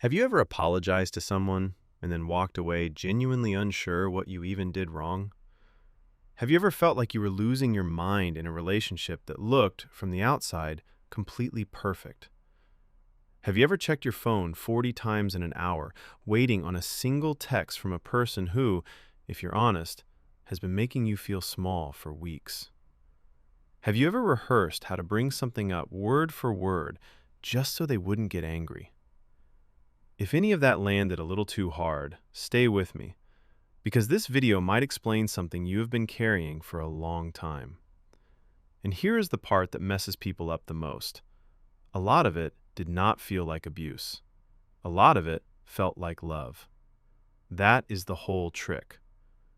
Have you ever apologized to someone and then walked away genuinely unsure what you even did wrong? Have you ever felt like you were losing your mind in a relationship that looked, from the outside, completely perfect? Have you ever checked your phone 40 times in an hour, waiting on a single text from a person who, if you're honest, has been making you feel small for weeks? Have you ever rehearsed how to bring something up word for word just so they wouldn't get angry? If any of that landed a little too hard, stay with me, because this video might explain something you have been carrying for a long time. And here is the part that messes people up the most. A lot of it did not feel like abuse. A lot of it felt like love. That is the whole trick.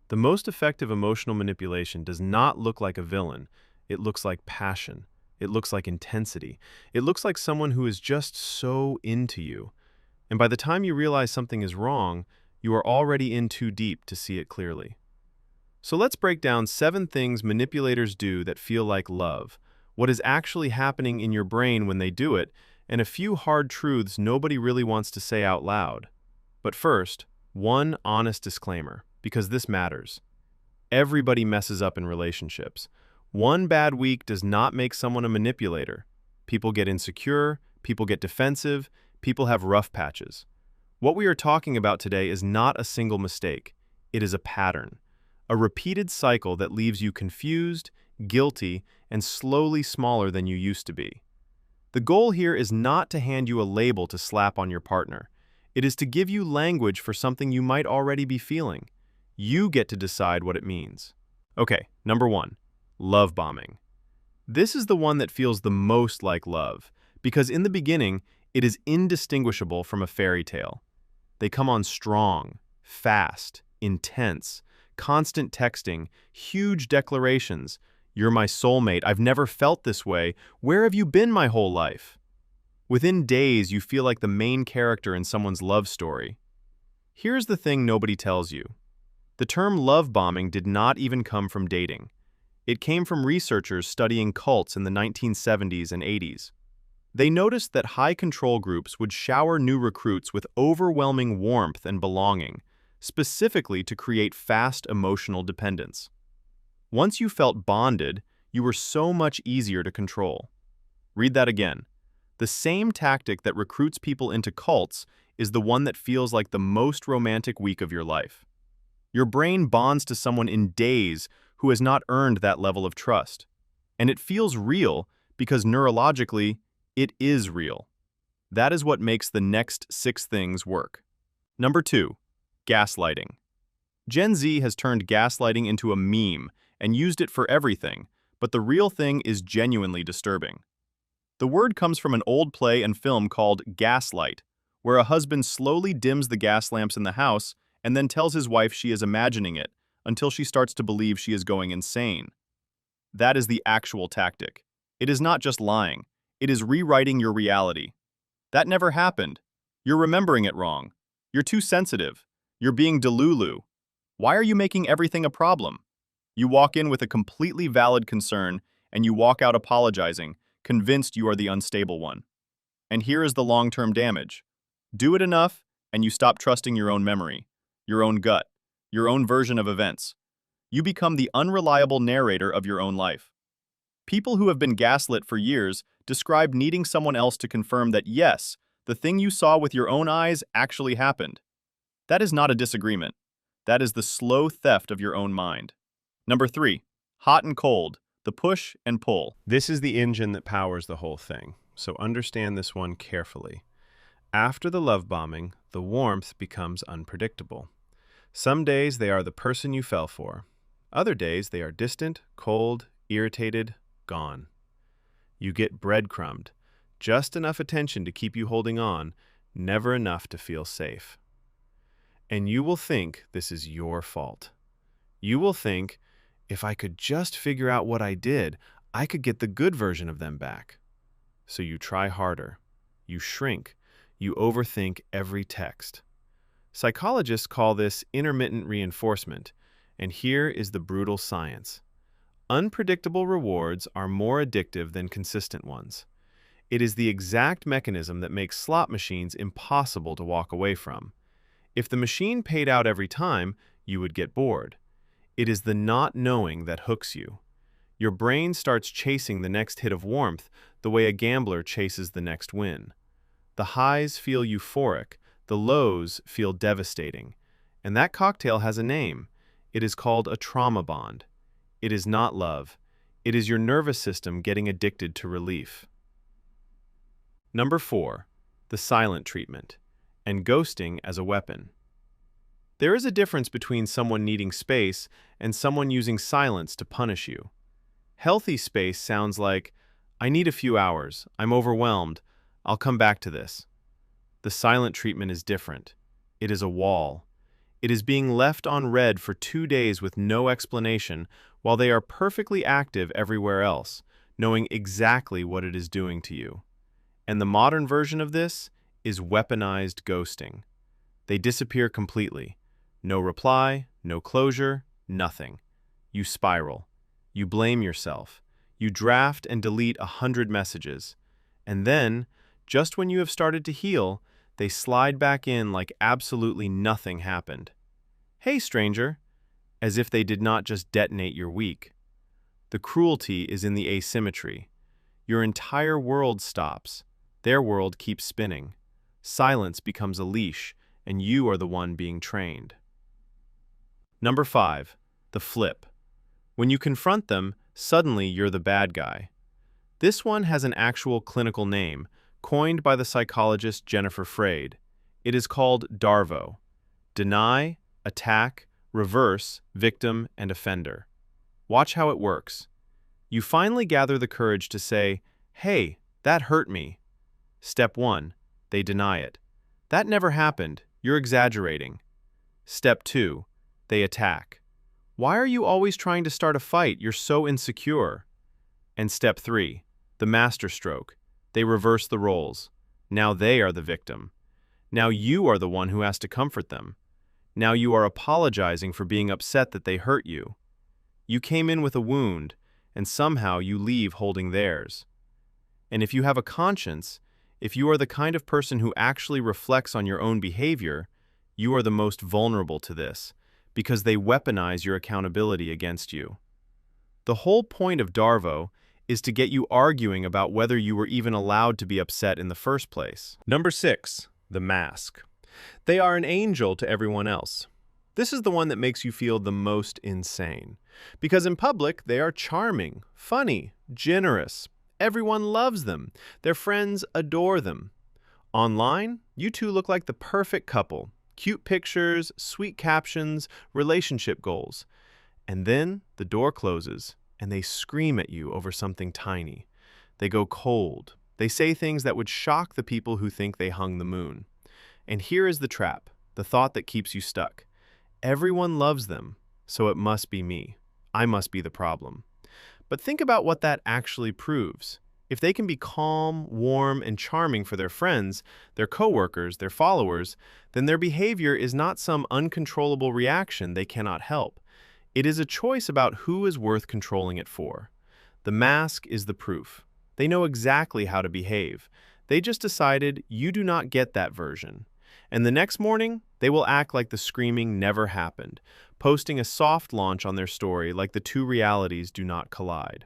The most effective emotional manipulation does not look like a villain. It looks like passion. It looks like intensity. It looks like someone who is just so into you. And by the time you realize something is wrong, you are already in too deep to see it clearly. So let's break down 7 things manipulators do that feel like love, what is actually happening in your brain when they do it, and a few hard truths nobody really wants to say out loud. But first, one honest disclaimer, because this matters. Everybody messes up in relationships. One bad week does not make someone a manipulator. People get insecure, people get defensive, people have rough patches. What we are talking about today is not a single mistake. It is a pattern, a repeated cycle that leaves you confused, guilty, and slowly smaller than you used to be. The goal here is not to hand you a label to slap on your partner. It is to give you language for something you might already be feeling. You get to decide what it means. Okay, number 1, love bombing. This is the one that feels the most like love, because in the beginning, it is indistinguishable from a fairy tale. They come on strong, fast, intense, constant texting, huge declarations. You're my soulmate. I've never felt this way. Where have you been my whole life? Within days, you feel like the main character in someone's love story. Here's the thing nobody tells you. The term love bombing did not even come from dating. It came from researchers studying cults in the 1970s and 80s. They noticed that high control groups would shower new recruits with overwhelming warmth and belonging, specifically to create fast emotional dependence. Once you felt bonded, you were so much easier to control. Read that again. The same tactic that recruits people into cults is the one that feels like the most romantic week of your life. Your brain bonds to someone in days who has not earned that level of trust. And it feels real because neurologically, it is real. That is what makes the next 6 things work. Number 2, gaslighting. Gen Z has turned gaslighting into a meme and used it for everything, but the real thing is genuinely disturbing. The word comes from an old play and film called Gaslight, where a husband slowly dims the gas lamps in the house and then tells his wife she is imagining it until she starts to believe she is going insane. That is the actual tactic. It is not just lying. It is rewriting your reality. That never happened. You're remembering it wrong. You're too sensitive. You're being delulu. Why are you making everything a problem? You walk in with a completely valid concern, and you walk out apologizing, convinced you are the unstable one. And here is the long-term damage. Do it enough, and you stop trusting your own memory, your own gut, your own version of events. You become the unreliable narrator of your own life. People who have been gaslit for years describe needing someone else to confirm that yes, the thing you saw with your own eyes actually happened. That is not a disagreement. That is the slow theft of your own mind. Number 3, hot and cold, the push and pull. This is the engine that powers the whole thing, so understand this one carefully. After the love bombing, the warmth becomes unpredictable. Some days they are the person you fell for. Other days they are distant, cold, irritated, gone. You get breadcrumbed, just enough attention to keep you holding on, never enough to feel safe. And you will think this is your fault. You will think, if I could just figure out what I did, I could get the good version of them back. So you try harder. You shrink. You overthink every text. Psychologists call this intermittent reinforcement, and here is the brutal science. Unpredictable rewards are more addictive than consistent ones. It is the exact mechanism that makes slot machines impossible to walk away from. If the machine paid out every time, you would get bored. It is the not knowing that hooks you. Your brain starts chasing the next hit of warmth the way a gambler chases the next win. The highs feel euphoric, the lows feel devastating. And that cocktail has a name. It is called a trauma bond. It is not love. It is your nervous system getting addicted to relief. Number 4. The silent treatment, and ghosting as a weapon. There is a difference between someone needing space and someone using silence to punish you. Healthy space sounds like, I need a few hours, I'm overwhelmed, I'll come back to this. The silent treatment is different. It is a wall. It is being left on red for 2 days with no explanation while they are perfectly active everywhere else, knowing exactly what it is doing to you. And the modern version of this is weaponized ghosting. They disappear completely. No reply, no closure, nothing. You spiral. You blame yourself. You draft and delete 100 messages. And then, just when you have started to heal, they slide back in like absolutely nothing happened. Hey, stranger, as if they did not just detonate your week. The cruelty is in the asymmetry. Your entire world stops. Their world keeps spinning. Silence becomes a leash, and you are the one being trained. Number 5. The flip. When you confront them, suddenly you're the bad guy. This one has an actual clinical name, coined by the psychologist Jennifer Freyd. It is called DARVO. Deny, attack, reverse, victim, and offender. Watch how it works. You finally gather the courage to say, hey, that hurt me. Step 1. They deny it. That never happened. You're exaggerating. Step 2. They attack. Why are you always trying to start a fight? You're so insecure. And step 3. The masterstroke. They reverse the roles. Now they are the victim. Now you are the one who has to comfort them. Now you are apologizing for being upset that they hurt you. You came in with a wound, and somehow you leave holding theirs. And if you have a conscience, if you are the kind of person who actually reflects on your own behavior, you are the most vulnerable to this, because they weaponize your accountability against you. The whole point of DARVO is to get you arguing about whether you were even allowed to be upset in the first place. Number 6. The mask. They are an angel to everyone else. This is the one that makes you feel the most insane. Because in public, they are charming, funny, generous. Everyone loves them. Their friends adore them. Online, you two look like the perfect couple. Cute pictures, sweet captions, relationship goals. And then the door closes, and they scream at you over something tiny. They go cold. They say things that would shock the people who think they hung the moon. And here is the trap, the thought that keeps you stuck. Everyone loves them, so it must be me. I must be the problem. But think about what that actually proves. If they can be calm, warm, and charming for their friends, their coworkers, their followers, then their behavior is not some uncontrollable reaction they cannot help. It is a choice about who is worth controlling it for. The mask is the proof. They know exactly how to behave. They just decided you do not get that version. And the next morning, they will act like the screaming never happened, posting a soft launch on their story like the two realities do not collide.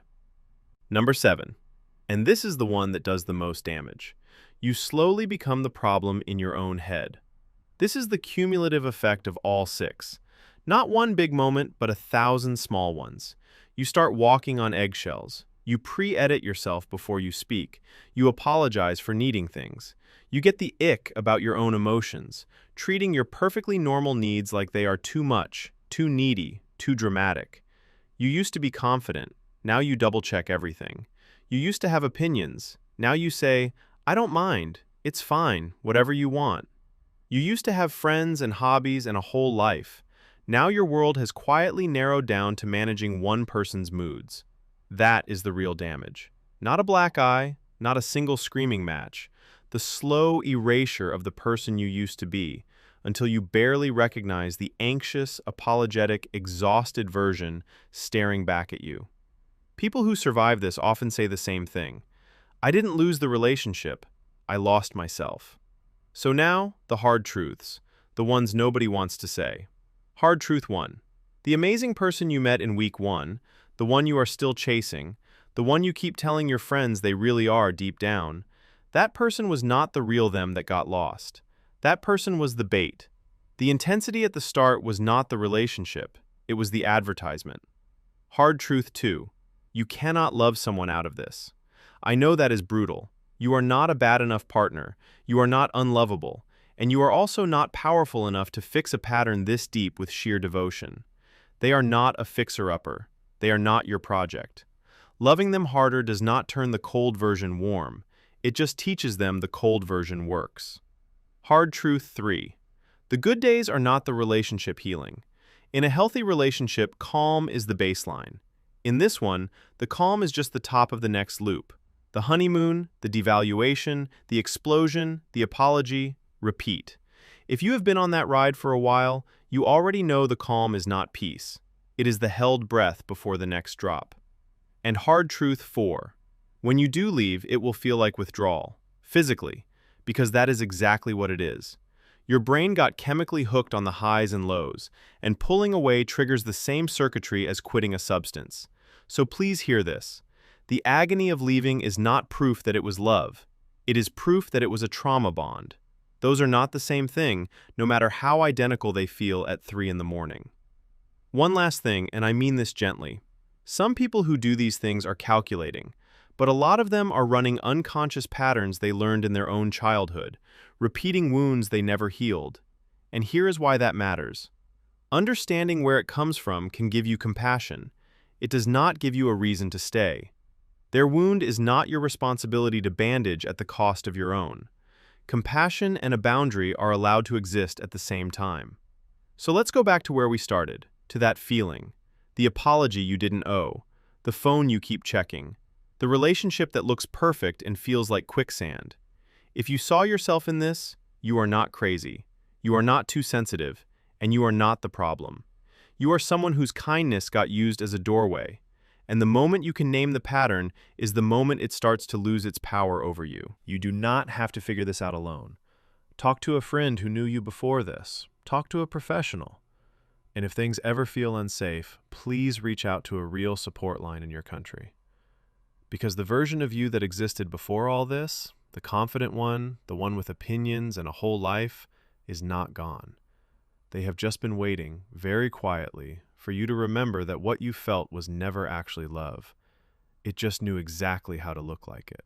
Number 7. And this is the one that does the most damage. You slowly become the problem in your own head. This is the cumulative effect of all 6. Not one big moment, but 1,000 small ones. You start walking on eggshells. You pre-edit yourself before you speak. You apologize for needing things. You get the ick about your own emotions, treating your perfectly normal needs like they are too much, too needy, too dramatic. You used to be confident. Now you double-check everything. You used to have opinions. Now you say, I don't mind. It's fine, whatever you want. You used to have friends and hobbies and a whole life. Now your world has quietly narrowed down to managing one person's moods. That is the real damage. Not a black eye, not a single screaming match. The slow erasure of the person you used to be, until you barely recognize the anxious, apologetic, exhausted version staring back at you. People who survive this often say the same thing. I didn't lose the relationship, I lost myself. So now, the hard truths, the ones nobody wants to say. Hard truth 1. The amazing person you met in week 1, the one you are still chasing, the one you keep telling your friends they really are deep down, that person was not the real them that got lost. That person was the bait. The intensity at the start was not the relationship, it was the advertisement. Hard truth 2. You cannot love someone out of this. I know that is brutal. You are not a bad enough partner, you are not unlovable, and you are also not powerful enough to fix a pattern this deep with sheer devotion. They are not a fixer-upper. They are not your project. Loving them harder does not turn the cold version warm. It just teaches them the cold version works. Hard truth 3. The good days are not the relationship healing. In a healthy relationship, calm is the baseline. In this one, the calm is just the top of the next loop. The honeymoon, the devaluation, the explosion, the apology, repeat. If you have been on that ride for a while, you already know the calm is not peace. It is the held breath before the next drop. And hard truth 4. When you do leave, it will feel like withdrawal, physically, because that is exactly what it is. Your brain got chemically hooked on the highs and lows, and pulling away triggers the same circuitry as quitting a substance. So please hear this. The agony of leaving is not proof that it was love. It is proof that it was a trauma bond. Those are not the same thing, no matter how identical they feel at 3 in the morning. One last thing, and I mean this gently. Some people who do these things are calculating, but a lot of them are running unconscious patterns they learned in their own childhood, repeating wounds they never healed. And here is why that matters. Understanding where it comes from can give you compassion. It does not give you a reason to stay. Their wound is not your responsibility to bandage at the cost of your own. Compassion and a boundary are allowed to exist at the same time. So let's go back to where we started, to that feeling, the apology you didn't owe, the phone you keep checking, the relationship that looks perfect and feels like quicksand. If you saw yourself in this, you are not crazy, you are not too sensitive, and you are not the problem. You are someone whose kindness got used as a doorway. And the moment you can name the pattern is the moment it starts to lose its power over you. You do not have to figure this out alone. Talk to a friend who knew you before this. Talk to a professional. And if things ever feel unsafe, please reach out to a real support line in your country. Because the version of you that existed before all this, the confident one, the one with opinions and a whole life, is not gone. They have just been waiting, very quietly, for you to remember that what you felt was never actually love. It just knew exactly how to look like it.